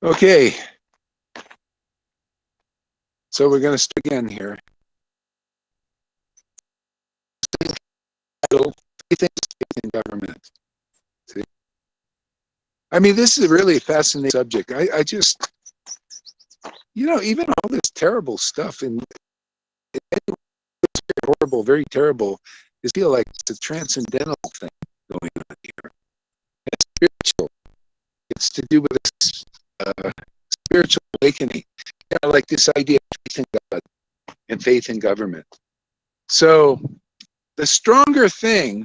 Okay, so we're going to start again here. Faith in government. See? I mean, this is a really fascinating subject. I just, even all this terrible stuff in horrible, very terrible, is feel like it's a transcendental thing going on here. It's spiritual. It's to do with this spiritual awakening. Like this idea of faith in God and faith in government. So the stronger thing,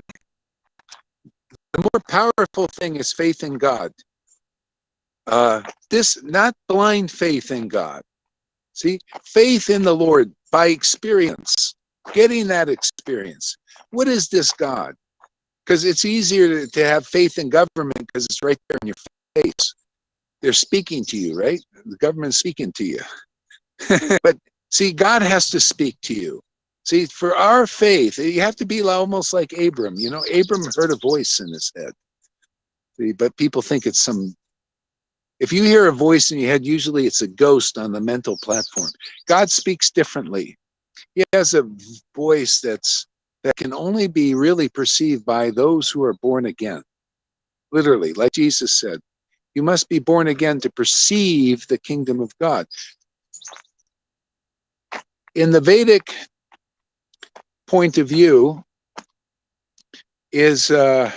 the more powerful thing is faith in God. This, not blind faith in God. See, faith in the Lord by experience, getting that experience. What is this God? Because it's easier to have faith in government because it's right there in your face. They're speaking to you, right? The government's speaking to you. But see, God has to speak to you. See, for our faith, you have to be almost like Abram. Abram heard a voice in his head. See, but people think it's some... If you hear a voice in your head, usually it's a ghost on the mental platform. God speaks differently. He has a voice that can only be really perceived by those who are born again. Literally, like Jesus said, you must be born again to perceive the kingdom of God. In the Vedic point of view, is that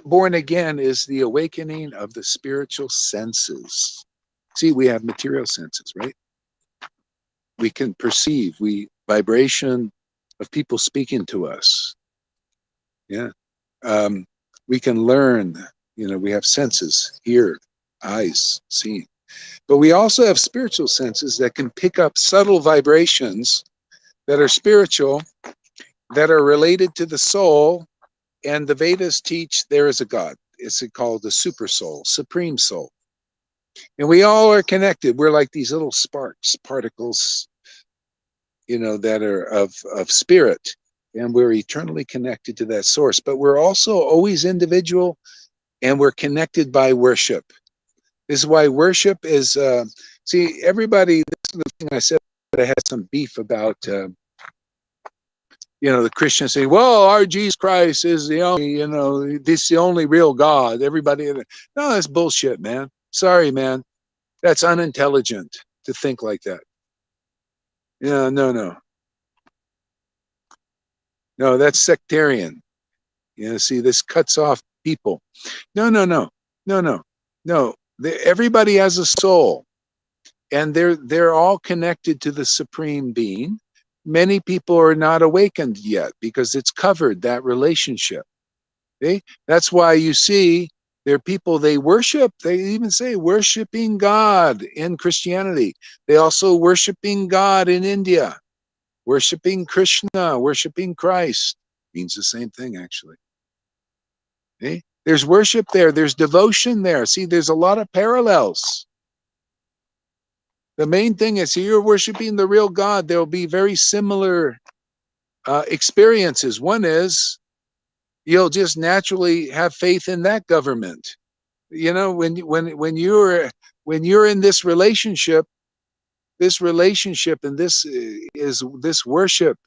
born again is the awakening of the spiritual senses. See, we have material senses, right? We can perceive, vibration of people speaking to us. Yeah. We can learn, we have senses, hear, eyes, seeing. But we also have spiritual senses that can pick up subtle vibrations that are spiritual, that are related to the soul. And the Vedas teach there is a God. It's called the super soul, supreme soul. And we all are connected. We're like these little sparks, particles, that are of spirit. And we're eternally connected to that source. But we're also always individual, and we're connected by worship. This is why worship is, see, everybody, this is the thing I said, that I had some beef about, the Christians say, well, our Jesus Christ is the only, this is the only real God. Everybody, no, that's bullshit, man. Sorry, man. That's unintelligent to think like that. Yeah, no. No, that's sectarian. See, this cuts off people. No. Everybody has a soul, and they're all connected to the Supreme Being. Many people are not awakened yet because it's covered, that relationship. Okay? That's why you see there are people they worship. They even say worshiping God in Christianity. They also worshiping God in India. Worshiping Krishna, worshiping Christ. Means the same thing, actually. Okay? There's worship there. There's devotion there. See, there's a lot of parallels. The main thing is, you're worshiping the real God. There will be very similar experiences. One is you'll just naturally have faith in that government. When you're in this relationship, and this is this worship,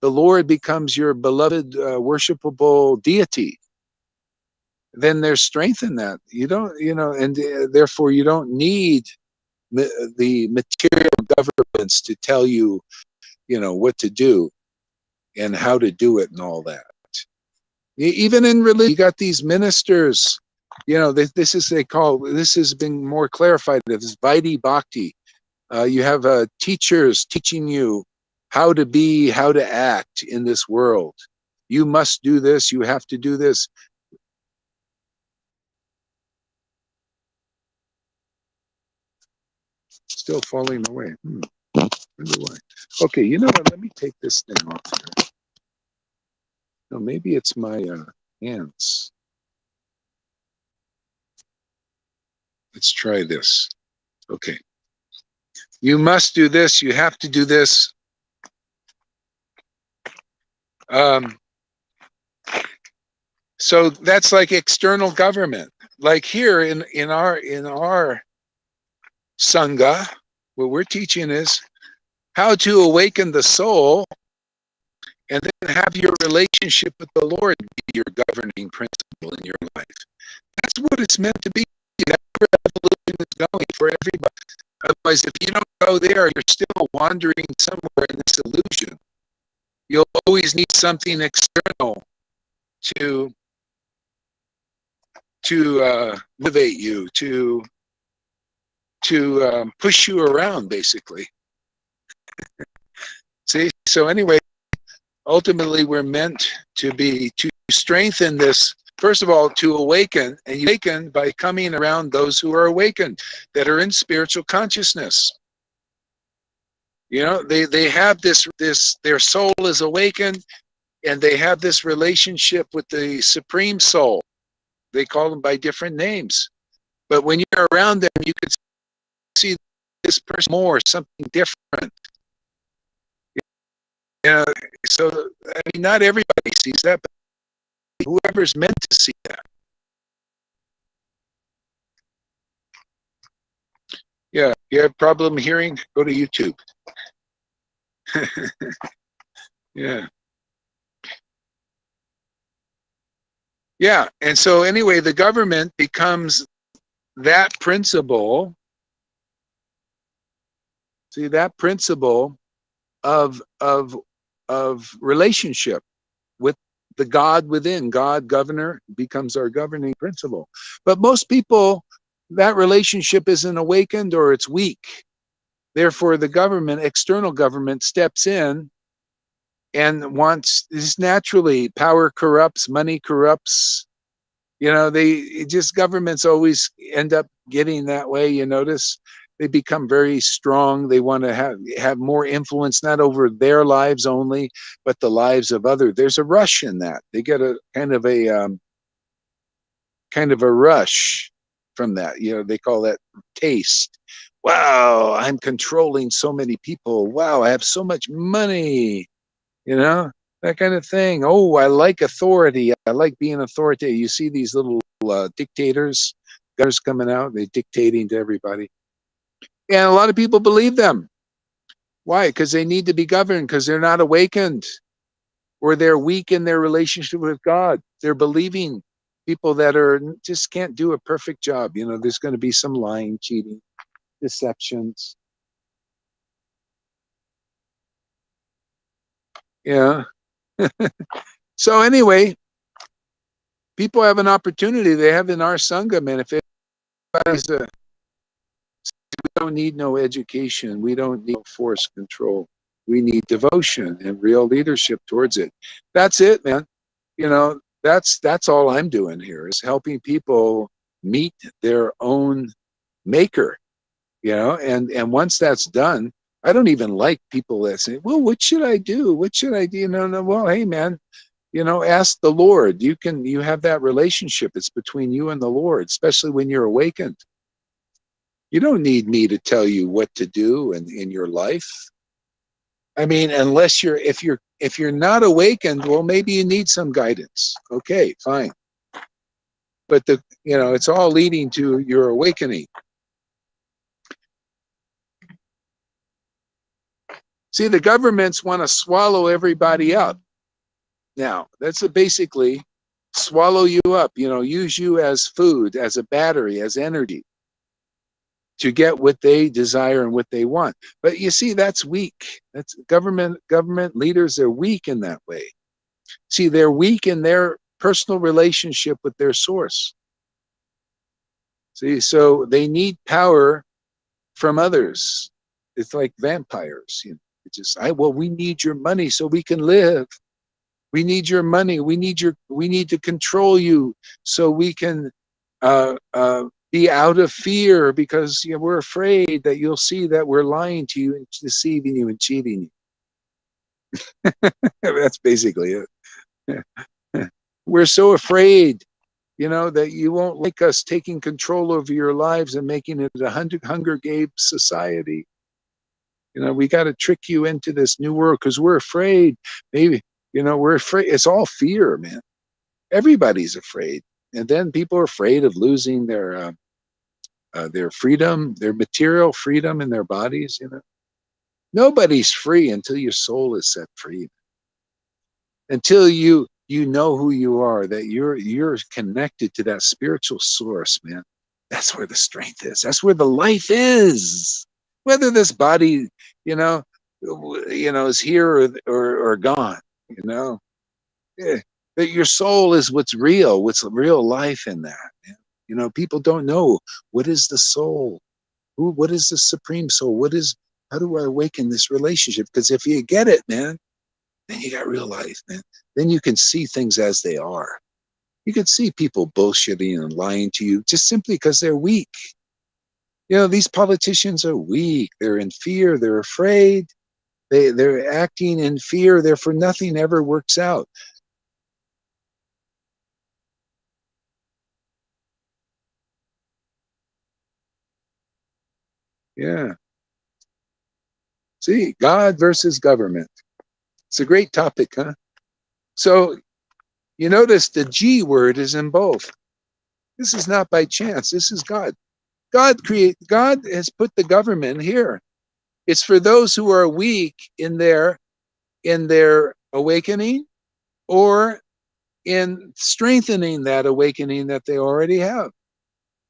the Lord becomes your beloved, worshipable deity. Then there's strength in that. You don't, and therefore you don't need the material governments to tell you, what to do and how to do it and all that. Even in religion, you got these ministers, this has been more clarified as Vaidhi Bhakti. You have teachers teaching you how to be, how to act in this world. You must do this, you have to do this. Still falling away. Wonder why. Okay, you know what? Let me take this thing off here. No, maybe it's my hands. Let's try this. Okay. You must do this. You have to do this. So that's like external government. Like here in our Sangha, what we're teaching is how to awaken the soul and then have your relationship with the Lord be your governing principle in your life. That's what it's meant to be. That's where evolution is going for everybody. Otherwise, if you don't go there, you're still wandering somewhere in this illusion. You'll always need something external to motivate you, to push you around, basically. See, so anyway, ultimately we're meant to strengthen this. First of all, to awaken, and you awaken by coming around those who are awakened, that are in spiritual consciousness. You know, they have this, their soul is awakened, and they have this relationship with the Supreme Soul. They call them by different names. But when you're around them, you can see this person more, something different. Yeah, so I mean, not everybody sees that, but whoever's meant to see that. Yeah, you have a problem hearing? Go to YouTube. Yeah. Yeah, and so anyway, the government becomes that principle. See, that principle of relationship with the God within. God, governor, becomes our governing principle. But most people, that relationship isn't awakened, or it's weak. Therefore, the government, external government, steps in and wants, just naturally, power corrupts, money corrupts. You know, governments always end up getting that way. You notice they become very strong. They want to have more influence, not over their lives only, but the lives of others. There's a rush in that. They get a kind of a rush from that. You know, they call that taste. Wow, I'm controlling so many people. Wow, I have so much money. You know, that kind of thing. Oh, I like authority. I like being authoritative. You see these little dictators, guys coming out, they're dictating to everybody. And a lot of people believe them. Why? Because they need to be governed, because they're not awakened, or they're weak in their relationship with God. They're believing people that just can't do a perfect job. You know, there's going to be some lying, cheating, deceptions. Yeah. So anyway, people have an opportunity. They have in our Sangha, man. If everybody's we don't need no education. We don't need force control. We need devotion and real leadership towards it. That's it, man. You know, that's all I'm doing here, is helping people meet their own maker. You know, and once that's done, I don't even like people that say, "Well, what should I do? What should I do?" No, no. Well, hey, man, you know, ask the Lord. You have that relationship. It's between you and the Lord, especially when you're awakened. You don't need me to tell you what to do in your life. I mean, unless if you're not awakened, well, maybe you need some guidance. Okay, fine. But it's all leading to your awakening. See, the governments want to swallow everybody up. Now, that's basically swallow you up, use you as food, as a battery, as energy, to get what they desire and what they want. But you see, that's weak. That's government leaders are weak in that way. See, they're weak in their personal relationship with their source. See, so they need power from others. It's like vampires. We need your money so we can live. We need your money. We need to control you so we can be out of fear, because we're afraid that you'll see that we're lying to you and deceiving you and cheating you. That's basically it. We're so afraid, that you won't like us taking control over your lives and making it a Hunger Games society. We got to trick you into this new world because we're afraid. Maybe, we're afraid. It's all fear, man. Everybody's afraid. And then people are afraid of losing their their freedom, their material freedom in their bodies. Nobody's free until your soul is set free. Until you know who you are, that you're connected to that spiritual source, man. That's where the strength is. That's where the life is. Whether this body, you know, is here or gone, you know. Yeah. That your soul is what's real life in that. Man. People don't know what is the soul. What is the supreme soul? How do I awaken this relationship? Because if you get it, man, then you got real life, man. Then you can see things as they are. You can see people bullshitting and lying to you just simply because they're weak. These politicians are weak. They're in fear. They're afraid. They're acting in fear. Therefore, nothing ever works out. Yeah. See, God versus government. It's a great topic, huh? So you notice the G word is in both. This is not by chance. This is God. God has put the government here. It's for those who are weak in their awakening or in strengthening that awakening that they already have.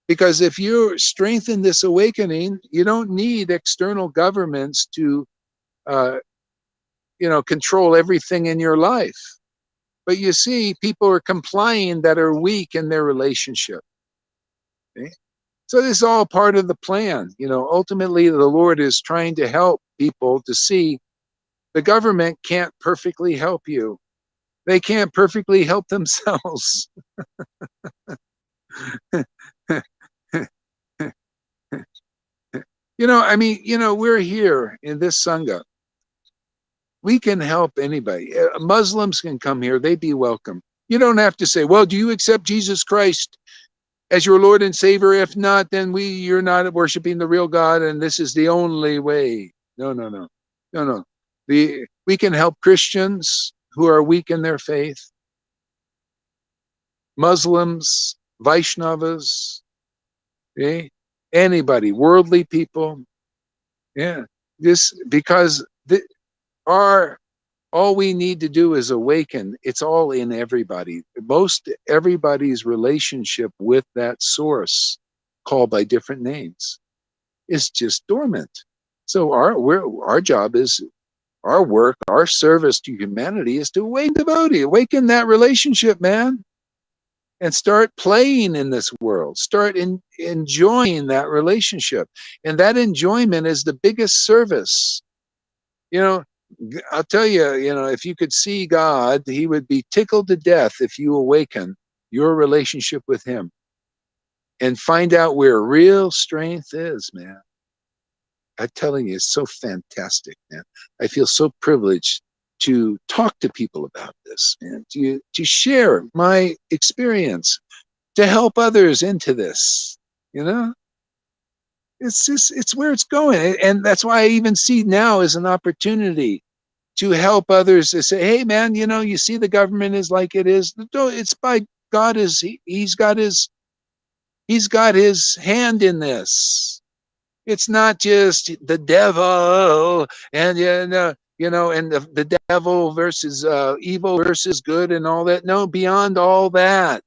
Because if you strengthen this awakening, you don't need external governments to control everything in your life. But you see, people are complying that are weak in their relationship. Okay? So this is all part of the plan. Ultimately, the Lord is trying to help people to see the government can't perfectly help you. They can't perfectly help themselves. We're here in this Sangha. We can help anybody. Muslims can come here. They'd be welcome. You don't have to say, well, do you accept Jesus Christ as your Lord and Savior? If not, then you're not worshiping the real God, and this is the only way. No, no, no. No, no. We can help Christians who are weak in their faith, Muslims, Vaishnavas, okay? Anybody, worldly people. Yeah. Because all we need to do is awaken. It's all in everybody. Most everybody's relationship with that source, called by different names, is just dormant. So our job is, our work, our service to humanity is to awaken devotee, awaken that relationship, man, and start playing in this world. Start enjoying that relationship, and that enjoyment is the biggest service. I'll tell you, if you could see God, he would be tickled to death if you awaken your relationship with him and find out where real strength is, man. I'm telling you, it's so fantastic, man. I feel so privileged to talk to people about this and to share my experience, to help others into this, it's where it's going. And that's why I even see now as an opportunity to help others to say, hey, man, you see the government is like it is. It's by God. He's got his hand in this. It's not just the devil and and the devil versus evil versus good and all that. No, beyond all that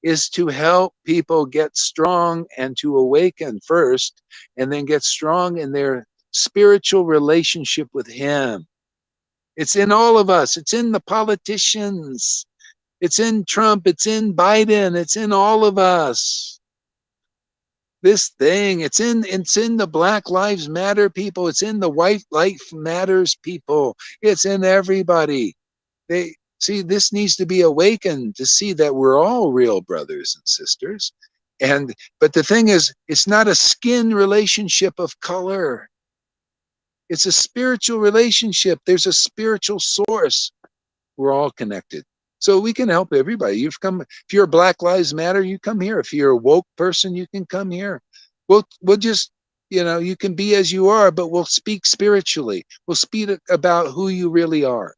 is to help people get strong and to awaken first, and then get strong in their spiritual relationship with him. It's in all of us. It's in the politicians. It's in Trump. It's in Biden. It's in all of us. This thing, it's in the Black Lives Matter people. It's in the White Life Matters people. It's in everybody. They see, this needs to be awakened to see that we're all real brothers and sisters. But the thing is, it's not a skin relationship of color. It's a spiritual relationship. There's a spiritual source. We're all connected. So we can help everybody. If you're a Black Lives Matter, you come here. If you're a woke person, you can come here. We'll just, you can be as you are, but we'll speak spiritually. We'll speak about who you really are,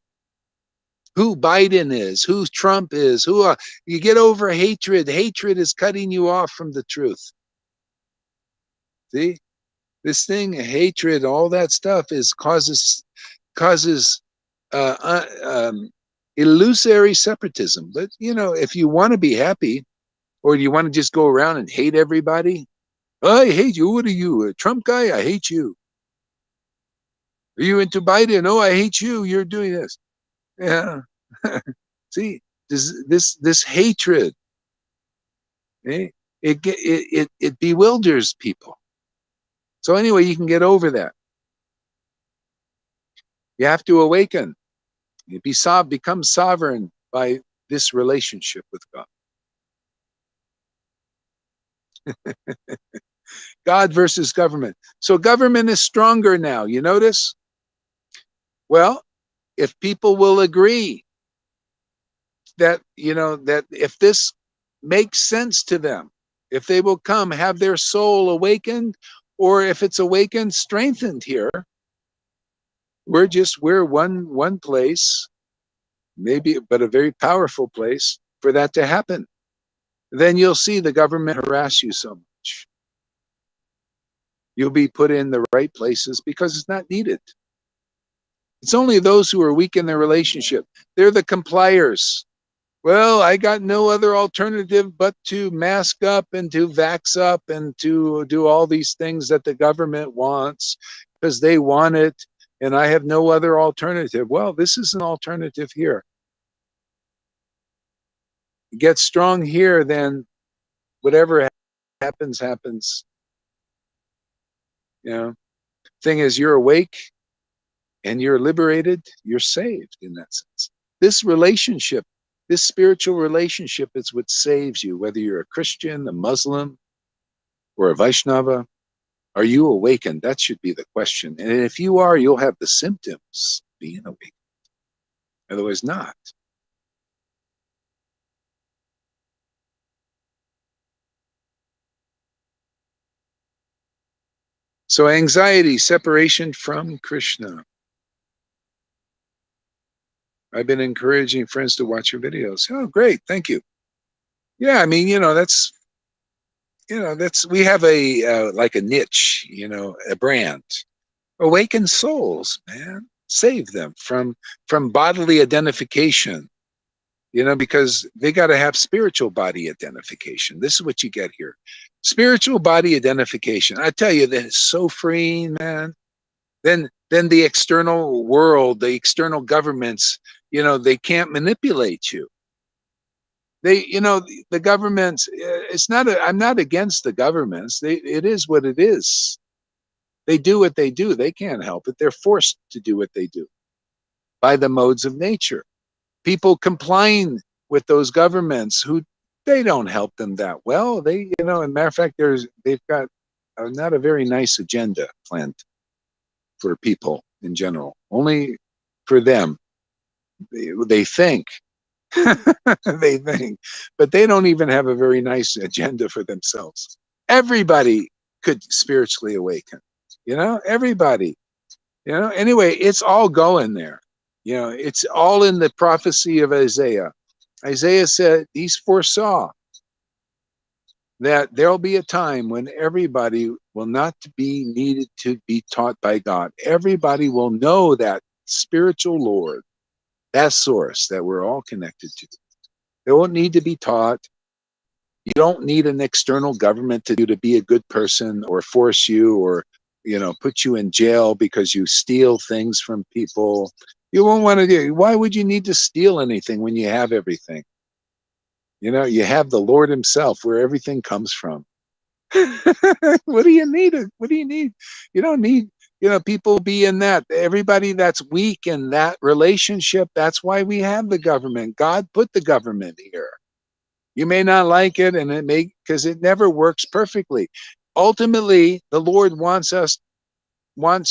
who Biden is, who Trump is, you get over hatred. Hatred is cutting you off from the truth. See, this thing, hatred, all that stuff causes uh, uh, um, illusory separatism. But if you want to be happy, or do you want to just go around and hate everybody? Oh, I hate you. What are you, a Trump guy? I hate you. Are you into Biden? Oh, I hate you. You're doing this. Yeah. See, this hatred, eh? It bewilders people. So anyway, you can get over that. You have to awaken. You become sovereign by this relationship with God. God versus government. So government is stronger now. You notice? Well, if people will agree that that if this makes sense to them, if they will come have their soul awakened, or if it's awakened, strengthened here, we're one place, maybe, but a very powerful place for that to happen. Then you'll see the government harass you so much. You'll be put in the right places because it's not needed. It's only those who are weak in their relationship. They're the compliers. Well, I got no other alternative but to mask up and to vax up and to do all these things that the government wants because they want it, and I have no other alternative. Well, this is an alternative here. Get strong here, then whatever happens, happens. Thing is, you're awake and you're liberated, you're saved in that sense. This relationship, this spiritual relationship is what saves you, whether you're a Christian, a Muslim, or a Vaishnava. Are you awakened? That should be the question. And if you are, you'll have the symptoms being awakened. Otherwise, not. So anxiety, separation from Krishna. I've been encouraging friends to watch your videos. Oh, great. Thank you. Yeah, I mean, that's we have a like a niche, a brand. Awaken souls, man. Save them from bodily identification, because they got to have spiritual body identification. This is what you get here. Spiritual body identification. I tell you, that is so freeing, man. Then the external world, the external governments, they can't manipulate you. The governments, I'm not against the governments. It is what it is. They do what they do. They can't help it. They're forced to do what they do by the modes of nature. People complying with those governments who they don't help them that well. They, as a matter of fact, they've got not a very nice agenda planned for people in general. Only for them. They think. They think. But they don't even have a very nice agenda for themselves. Everybody could spiritually awaken. Everybody. Anyway, it's all going there. It's all in the prophecy of Isaiah. Isaiah said, he foresaw that there'll be a time when everybody will not be needed to be taught by God. Everybody will know that spiritual Lord, that source that we're all connected to. They won't need to be taught. You don't need an external government to be a good person or force you or put you in jail because you steal things from people. You won't want to do. Why would you need to steal anything when you have everything? You have the Lord himself where everything comes from. What do you need? What do you need? You don't need, people be in that. Everybody that's weak in that relationship, that's why we have the government. God put the government here. You may not like it, and because it never works perfectly. Ultimately, the Lord wants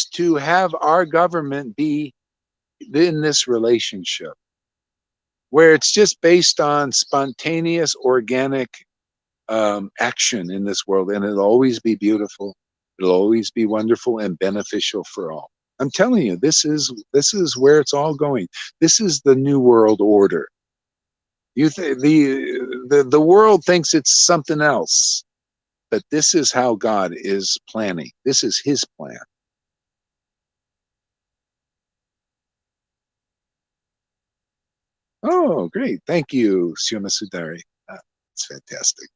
to have our government be in this relationship where it's just based on spontaneous, organic action in this world, and it'll always be beautiful. It'll always be wonderful and beneficial for all. I'm telling you, this is where it's all going. This is the new world order. The world thinks it's something else. but this is how God is planning. This is his plan. Oh, great. Thank you, Shima Sudari. It's fantastic.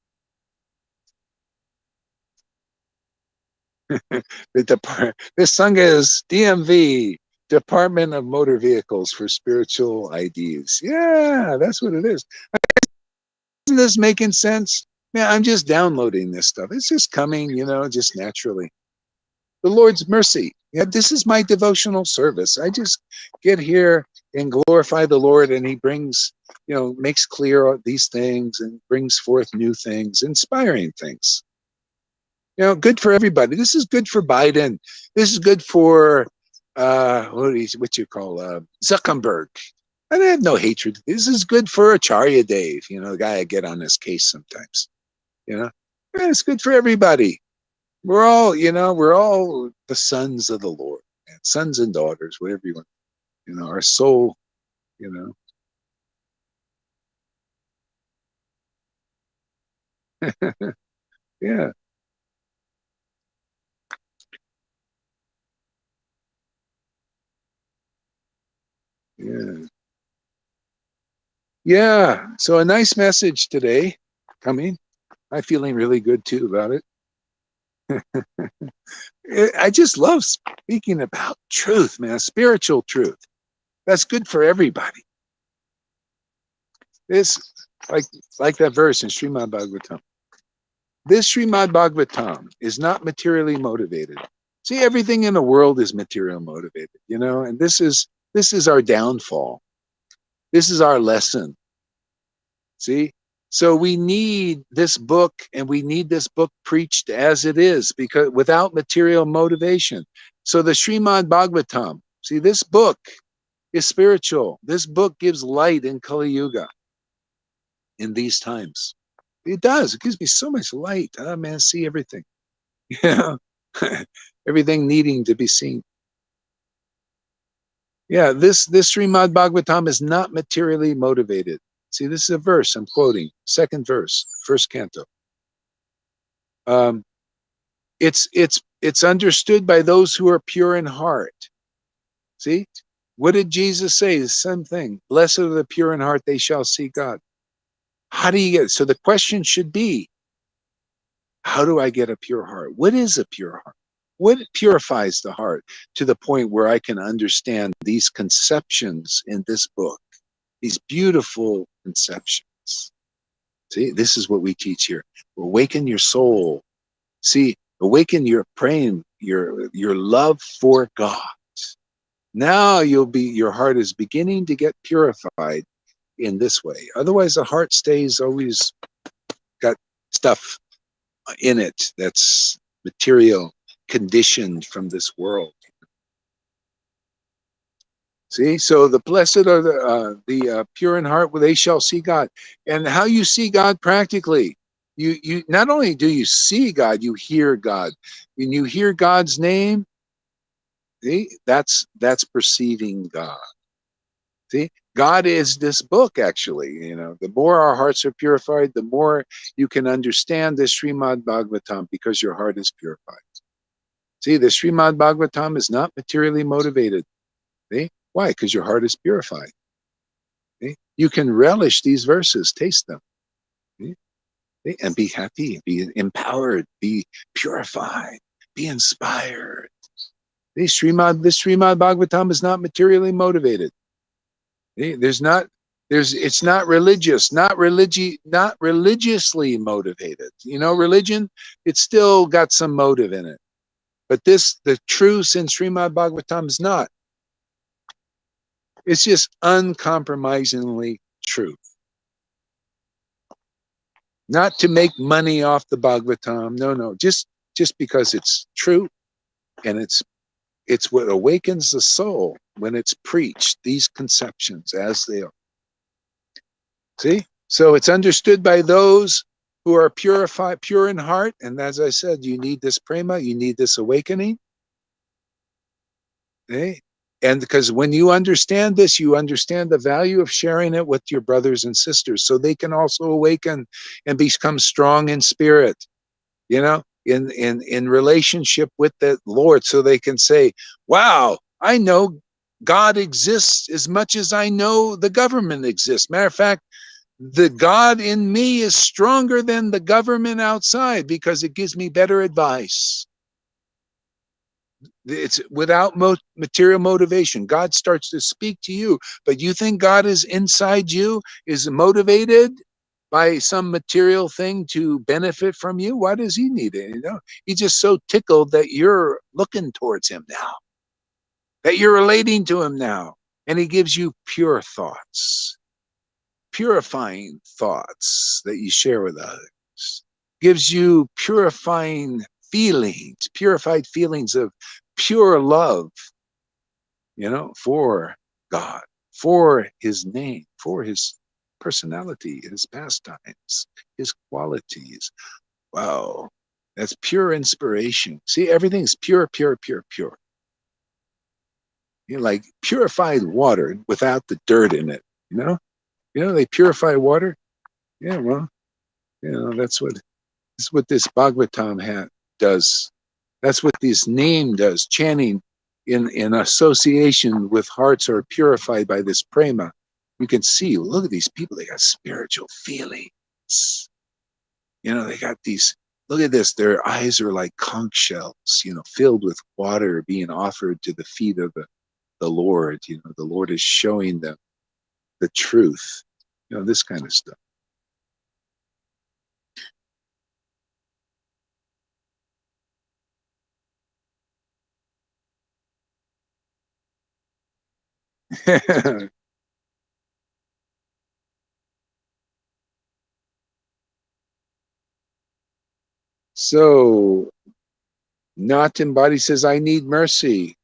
This sangha is DMV, Department of Motor Vehicles for Spiritual IDs. Yeah, that's what it is. Isn't this making sense? Man, I'm just downloading this stuff. It's just coming, just naturally. The Lord's mercy. Yeah, this is my devotional service. I just get here and glorify the Lord, and he brings, makes clear these things and brings forth new things, inspiring things. Good for everybody. This is good for Biden. This is good for what you call Zuckerberg. I have no hatred. This is good for Acharya Dave, the guy I get on his case sometimes. It's good for everybody. We're all, we're all the sons of the Lord, sons and daughters, whatever you want. Our soul, yeah, yeah, yeah. So a nice message today coming. I'm feeling really good too about it. I just love speaking about truth, man, spiritual truth. That's good for everybody. This, like, like that verse in Srimad Bhagavatam. This Srimad Bhagavatam is not materially motivated. See, everything in the world is material motivated, and this is our downfall. This is our lesson. See? So we need this book, and we need this book preached as it is, because without material motivation. So the Srimad Bhagavatam, see, this book is spiritual. This book gives light in Kali Yuga in these times. It does. It gives me so much light. Oh man, see everything. Yeah. Everything needing to be seen. Yeah, this Srimad Bhagavatam is not materially motivated. See, this is a verse I'm quoting, second verse, first canto. Um, it's understood by those who are pure in heart. See, what did Jesus say? The same thing. Blessed are the pure in heart; they shall see God. How do you get it? So the question should be, how do I get a pure heart? What is a pure heart? What purifies the heart to the point where I can understand these conceptions in this book, these beautiful conceptions? See, this is what we teach here. Awaken your soul. See, awaken your praying, your love for God. Now your heart is beginning to get purified in this way. Otherwise, the heart stays always got stuff in it that's material, conditioned from this world. See, so the blessed are the pure in heart, they shall see God. And how you see God practically, you not only do you see God, you hear God. When you hear God's name, see, that's perceiving God. See, God is this book, actually. The more our hearts are purified, the more you can understand this Srimad Bhagavatam, because your heart is purified. See, the Srimad Bhagavatam is not materially motivated. See? Why? Because your heart is purified. See? You can relish these verses, taste them, see? And be happy, be empowered, be purified, be inspired. This Srimad Bhagavatam is not materially motivated. It's not religious, not religiously motivated. Religion, it's still got some motive in it. But the truth in Srimad Bhagavatam is not. It's just uncompromisingly truth. Not to make money off the Bhagavatam. No. Just because it's true, and it's what awakens the soul when it's preached, these conceptions as they are. See? So it's understood by those who are pure in heart. And as I said, you need this prema, you need this awakening. Okay? And because when you understand this, you understand the value of sharing it with your brothers and sisters, so they can also awaken and become strong in spirit. in relationship with the Lord, so they can say, wow, I know God exists as much as I know the government exists. Matter of fact, the God in me is stronger than the government outside because it gives me better advice. It's without material motivation. God starts to speak to you, but you think God is inside you, is motivated by some material thing to benefit from you? Why does he need it? He's just so tickled that you're looking towards him now, that you're relating to him now. And he gives you pure thoughts, purifying thoughts that you share with others, gives you purifying feelings, purified feelings of pure love, for God, for his name, for his personality, his pastimes, his qualities. Wow. That's pure inspiration. See, everything's pure, pure, pure, pure. Like purified water without the dirt in it, they purify water. Yeah, well, that's what this Bhagavatam does. That's what this name does, chanting in association with hearts are purified by this prema. You can see, look at these people, they got spiritual feelings. They got these, look at this, their eyes are like conch shells, filled with water being offered to the feet of the Lord. The Lord is showing them the truth, this kind of stuff. So, not embody says, I need mercy.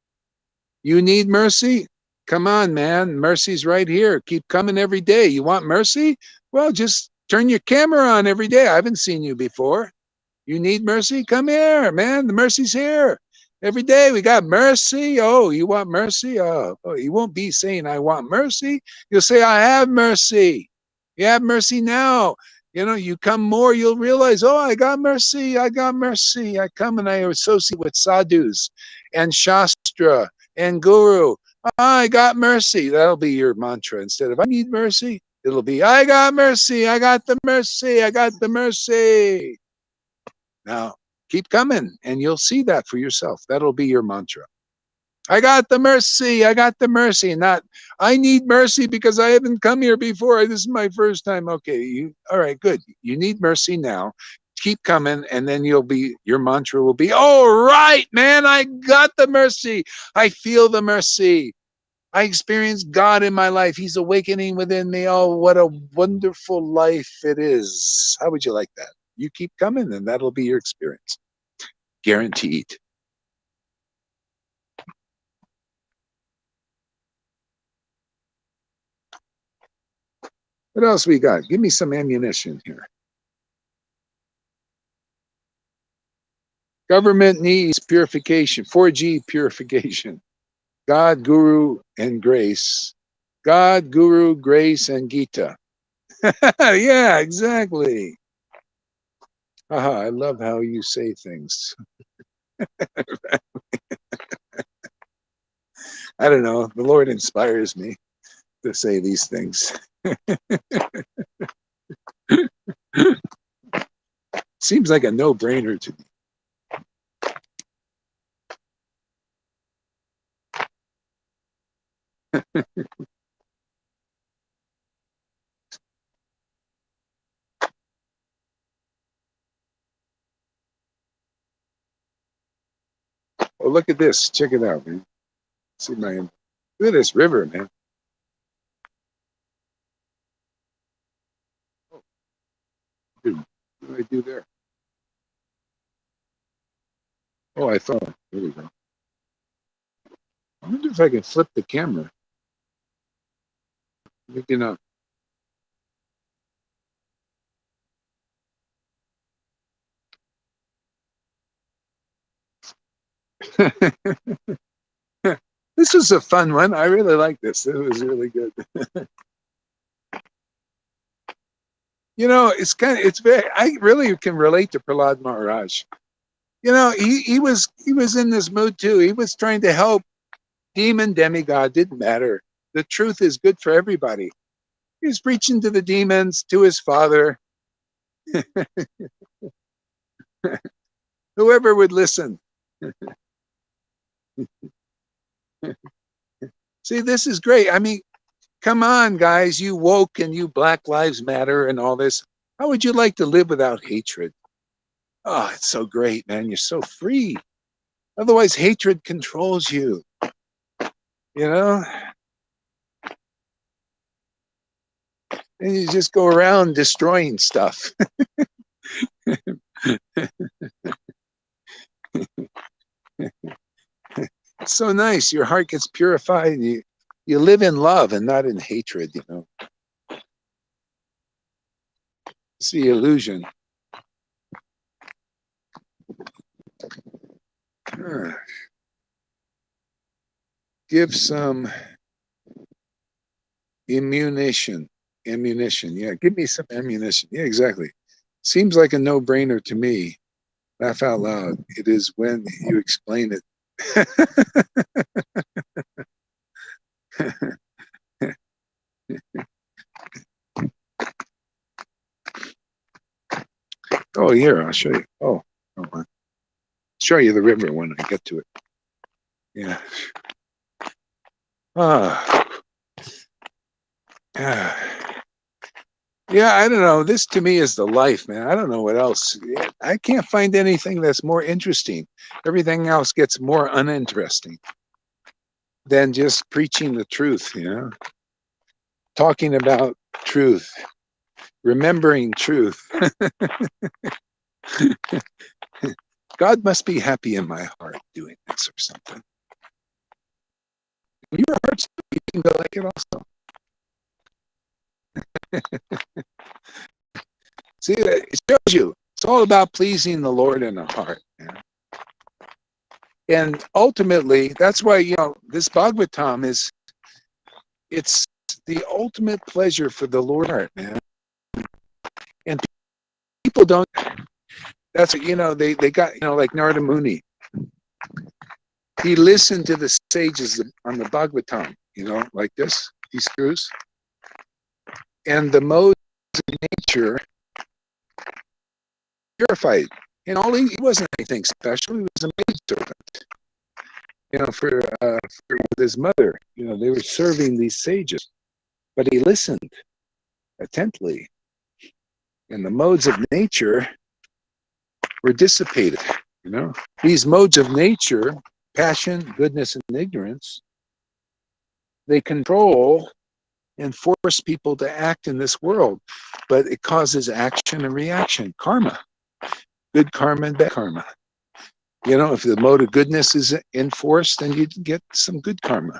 You need mercy? Come on, man. Mercy's right here. Keep coming every day. You want mercy? Well, just turn your camera on every day. I haven't seen you before. You need mercy? Come here, man. The mercy's here. Every day we got mercy. Oh, you want mercy? Oh, you won't be saying, I want mercy. You'll say, I have mercy. You have mercy now. You come more, you'll realize, oh, I got mercy. I got mercy. I come and I associate with sadhus and Shastra and Guru. I got mercy. That'll be your mantra. Instead of I need mercy, it'll be I got mercy. I got the mercy. I got the mercy. Now, keep coming and you'll see that for yourself. That'll be your mantra. I got the mercy. I got the mercy. Not, I need mercy because I haven't come here before. This is my first time. Okay. All right, good. You need mercy now. Keep coming. And then your mantra will be, all right, man, I got the mercy. I feel the mercy. I experience God in my life. He's awakening within me. Oh, what a wonderful life it is. How would you like that? You keep coming and that'll be your experience. Guaranteed. What else we got? Give me some ammunition here. Government needs purification, 4G purification. God, Guru, and grace. God, Guru, grace, and Gita. Yeah, exactly. I love how you say things. I don't know. The Lord inspires me to say these things. Seems like a no-brainer to me. Oh, look at this. Check it out, man. See look at this river, man. Oh, dude, what did I do there? Oh, I thought. There we go. I wonder if I can flip the camera. Maybe not. This was a fun one. I really like this. It was really good. it's very, I really can relate to Prahlad Maharaj. He was in this mood too. He was trying to help. Demon, demigod, didn't matter. The truth is good for everybody. He was preaching to the demons, to his father, whoever would listen. See, this is great. I mean, come on, guys, you woke and you Black Lives Matter and all this. How would you like to live without hatred? Oh, it's so great, man. You're so free. Otherwise, hatred controls you, you know? And you just go around destroying stuff. It's so nice. Your heart gets purified. You live in love and not in hatred, It's the illusion. Give some ammunition. Yeah, give me some ammunition. Yeah, exactly. Seems like a no-brainer to me. Laugh out loud. It is when you explain it. Oh, here, I'll show you. Oh, I'll show you the river when I get to it. Yeah. Ah. Yeah, I don't know. This to me is the life, man. I don't know what else. I can't find anything that's more interesting. Everything else gets more uninteresting than just preaching the truth, talking about truth, remembering truth. God must be happy in my heart doing this or something. Your heart's, you can go like it also. See, it shows you. It's all about pleasing the Lord in the heart. And ultimately, that's why, this Bhagavatam it's the ultimate pleasure for the Lord heart, man. And people don't, that's, they got, like Narada Muni. He listened to the sages on the Bhagavatam, like this, these screws. And the modes of nature purified. And he wasn't anything special. He was a maidservant, for his mother. They were serving these sages. But he listened attentively. And the modes of nature were dissipated. These modes of nature, passion, goodness, and ignorance, they control and force people to act in this world, but it causes action and reaction, karma, good karma and bad karma. If the mode of goodness is enforced, then you get some good karma.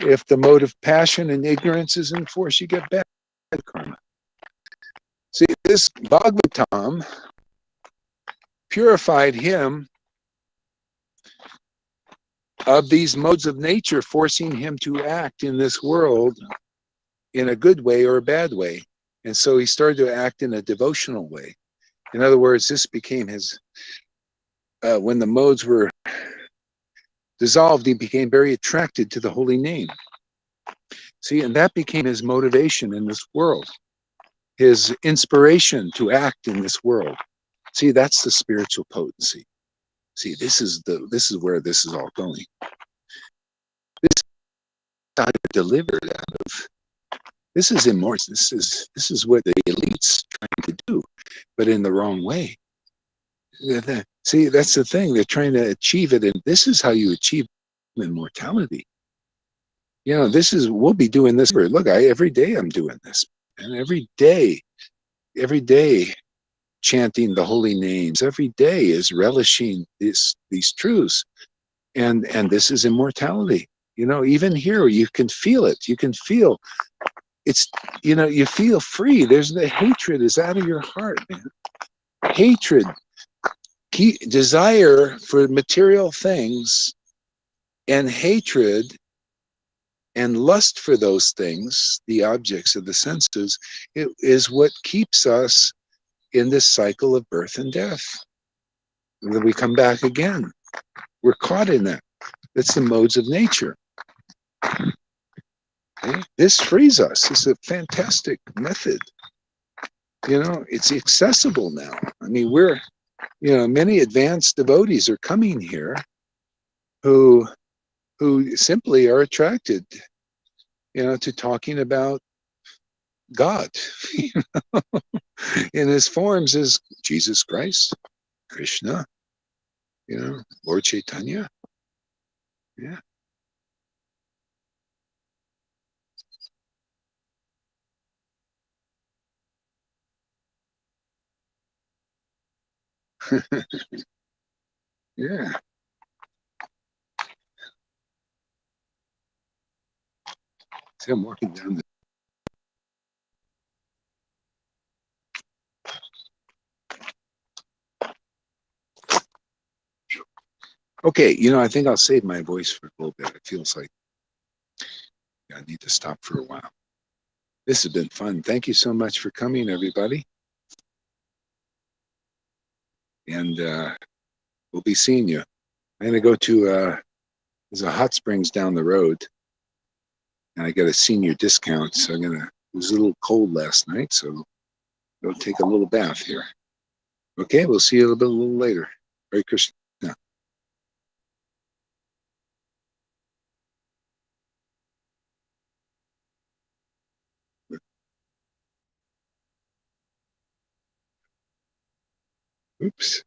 If the mode of passion and ignorance is enforced, you get bad karma. See, this Bhagavatam purified him of these modes of nature, forcing him to act in this world in a good way or a bad way. And so he started to act in a devotional way. In other words, this became his, when the modes were dissolved, he became very attracted to the holy name. See, and that became his motivation in this world, his inspiration to act in this world. See, that's the spiritual potency. See, this is where this is all going. This is how you're delivered out of. This is immortal. This is what the elite's trying to do, but in the wrong way. See, that's the thing. They're trying to achieve it, and this is how you achieve immortality. We'll be doing this. Look, every day I'm doing this, and every day chanting the holy names. Every day is relishing these truths, and this is immortality. Even here you can feel it. You can feel it's. You feel free. There's the hatred is out of your heart, man. Hatred, desire for material things, and hatred And lust for those things, the objects of the senses, it is what keeps us in this cycle of birth and death. And then we come back again. We're caught in that. That's the modes of nature. Okay? This frees us. It's a fantastic method. It's accessible now. I mean, many advanced devotees are coming here who simply are attracted, to talking about God in his forms as Jesus Christ, Krishna, Lord Chaitanya. Yeah. Yeah. See, I'm walking down Okay, I think I'll save my voice for a little bit. It feels like I need to stop for a while. This has been fun. Thank you so much for coming, everybody. And we'll be seeing you. I'm going to go to, there's a hot springs down the road, and I got a senior discount. So it was a little cold last night, so go take a little bath here. Okay, we'll see you a little later. Hare Krishna. Oops.